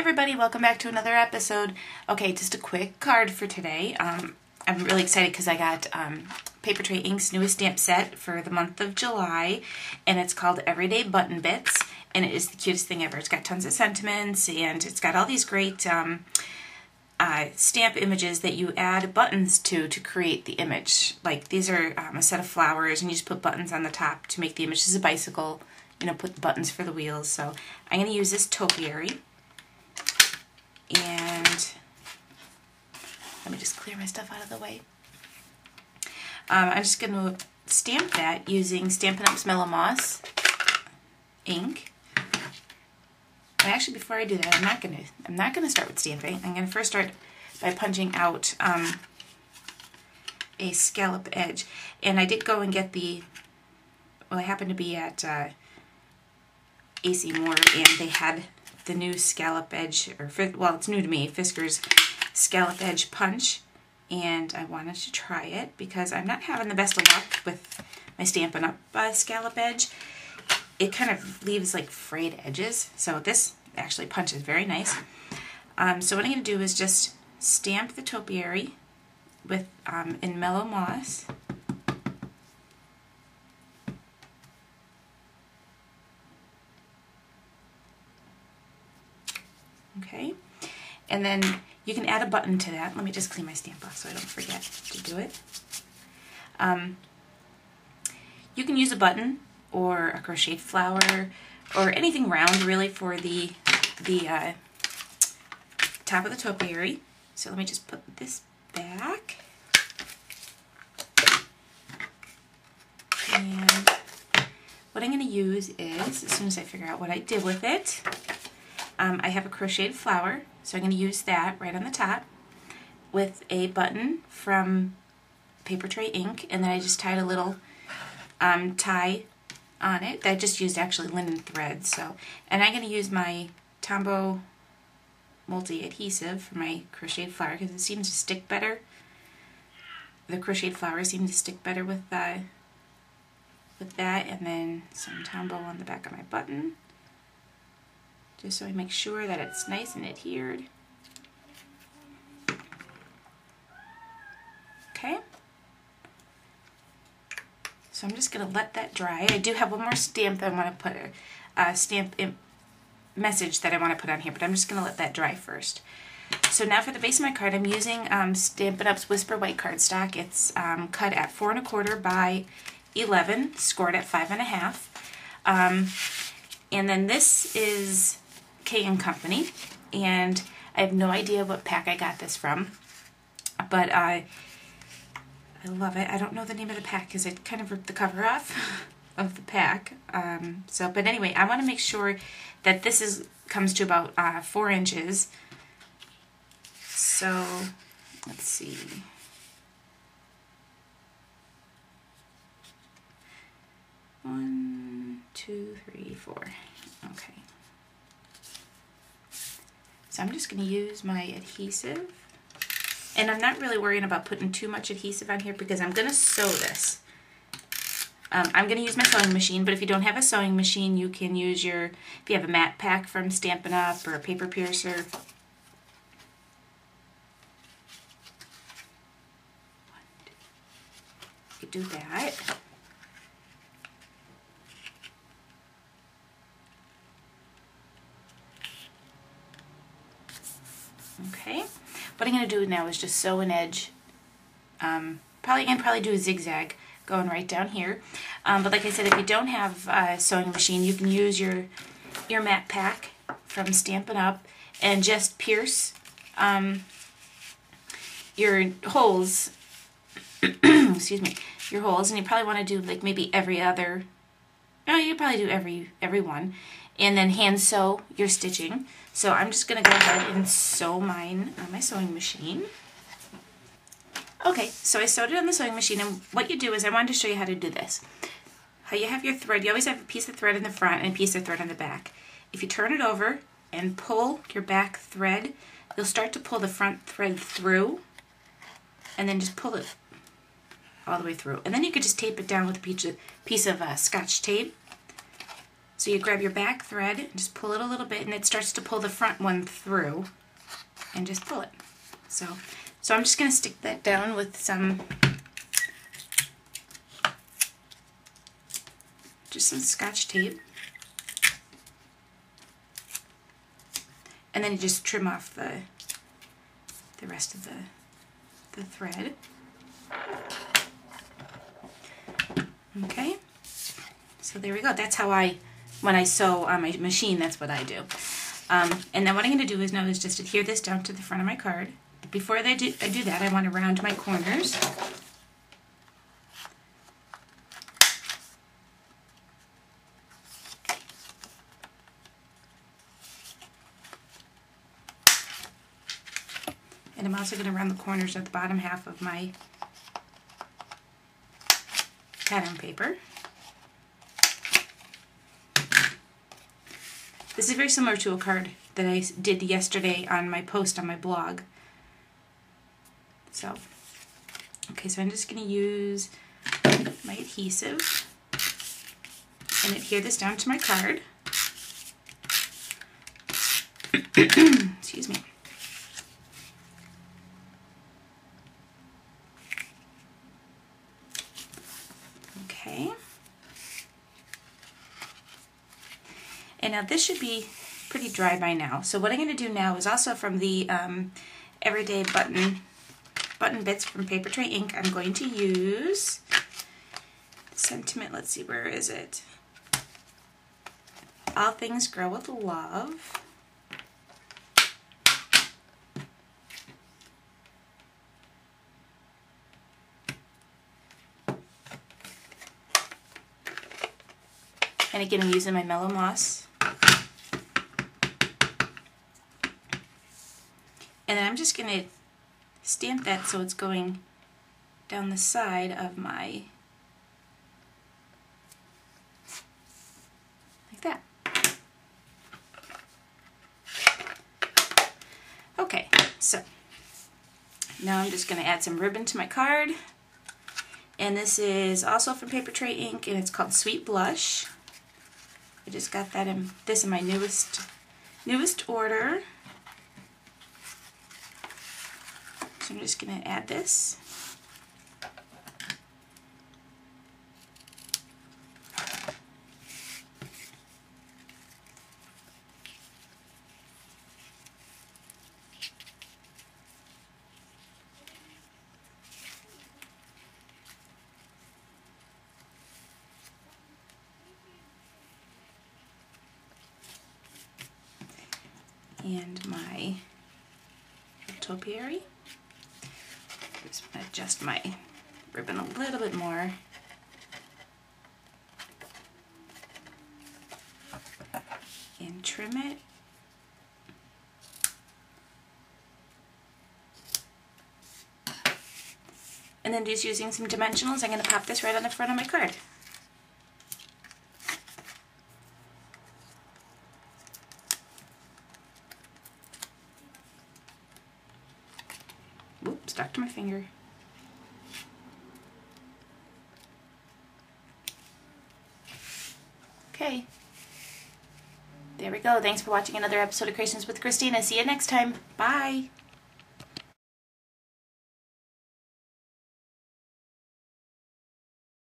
everybody, welcome back to another episode. Okay, just a quick card for today. I'm really excited because I got Paper Tray Ink's newest stamp set for the month of July, and it's called Everyday Button Bits, and it is the cutest thing ever. It's got tons of sentiments, and it's got all these great stamp images that you add buttons to create the image. Like these are a set of flowers, and you just put buttons on the top to make the image. This is a bicycle, you know, put the buttons for the wheels. So I'm going to use this topiary. And let me just clear my stuff out of the way. I'm just going to stamp that using Stampin' Up's Mellow Moss ink. And actually, before I do that, I'm not gonna start with stamping. I'm gonna first start by punching out a scallop edge. And I did go and get I happened to be at AC Moore, and they had the new scallop edge, well, it's new to me, Fisker's scallop edge punch, and I wanted to try it because I'm not having the best of luck with my Stampin' Up scallop edge. It kind of leaves like frayed edges, so this actually punches very nice. So what I'm going to do is just stamp the topiary with in Mellow Moss. Okay, and then you can add a button to that. Let me just clean my stamp off so I don't forget to do it. You can use a button or a crocheted flower or anything round really for the top of the topiary. So let me just put this back. And what I'm going to use is, as soon as I figure out what I did with it, I have a crocheted flower, so I'm going to use that right on the top with a button from Paper Tray Ink, and then I just tied a little tie on it. I just used actually linen thread. So, and I'm going to use my Tombow multi-adhesive for my crocheted flower because it seems to stick better. The crocheted flower seems to stick better with that, and then some Tombow on the back of my button, just so I make sure that it's nice and adhered. Okay. So I'm just going to let that dry. I do have one more stamp that I want to put, a stamp message that I want to put on here, but I'm just going to let that dry first. So now for the base of my card, I'm using Stampin' Up's Whisper White cardstock. It's cut at 4 1/4 by 11, scored at 5 1/2. And then this is K & Company, and I have no idea what pack I got this from, but I love it. I don't know the name of the pack because I kind of ripped the cover off of the pack. But anyway, I want to make sure that this comes to about 4 inches. So let's see. One, two, three, 4. Okay. So I'm just going to use my adhesive. And I'm not really worrying about putting too much adhesive on here because I'm going to sew this. I'm going to use my sewing machine, but if you don't have a sewing machine, you can use if you have a matte pack from Stampin' Up! Or a paper piercer. You could do that. Okay. What I'm going to do now is just sew an edge. Probably do a zigzag going right down here. But like I said, if you don't have a sewing machine, you can use your matte pack from Stampin' Up! And just pierce your holes. Excuse me, your holes, and you probably want to do like maybe every other. No, you probably do every one, and then hand sew your stitching. So I'm just going to go ahead and sew mine on my sewing machine. Okay, so I sewed it on the sewing machine, and what you do is I wanted to show you how to do this. How you have your thread, you always have a piece of thread in the front and a piece of thread on the back. If you turn it over and pull your back thread, you'll start to pull the front thread through, and then just pull it all the way through. And then you could just tape it down with a piece of Scotch tape. So you grab your back thread and just pull it a little bit, and it starts to pull the front one through, and just pull it. So I'm just going to stick that down with just some Scotch tape. And then you just trim off the rest of the thread. Okay, so there we go. That's how when I sew on my machine, that's what I do. And then what I'm going to do is just adhere this down to the front of my card. Before I do that, I want to round my corners. And I'm also going to round the corners of the bottom half of my pattern paper. This is very similar to a card that I did yesterday on my post on my blog. So, okay, so I'm just going to use my adhesive and adhere this down to my card. Excuse me. Okay. And now this should be pretty dry by now. So what I'm going to do now is also from the Everyday Button Bits from Paper Tray Ink, I'm going to use Sentiment, let's see, where is it? All Things Grow with Love. And again, I'm using my Mellow Moss. And then I'm just going to stamp that so it's going down the side of my, like that. Okay, so now I'm just going to add some ribbon to my card. And this is also from Paper Tray Ink, and it's called Sweet Blush. I just got that in my newest order. So I'm just going to add this. And my topiary. Just going to adjust my ribbon a little bit more. And trim it. And then just using some dimensionals, I'm going to pop this right on the front of my card. Whoop, stuck to my finger. Okay. There we go. Thanks for watching another episode of Creations with Christina. See you next time. Bye.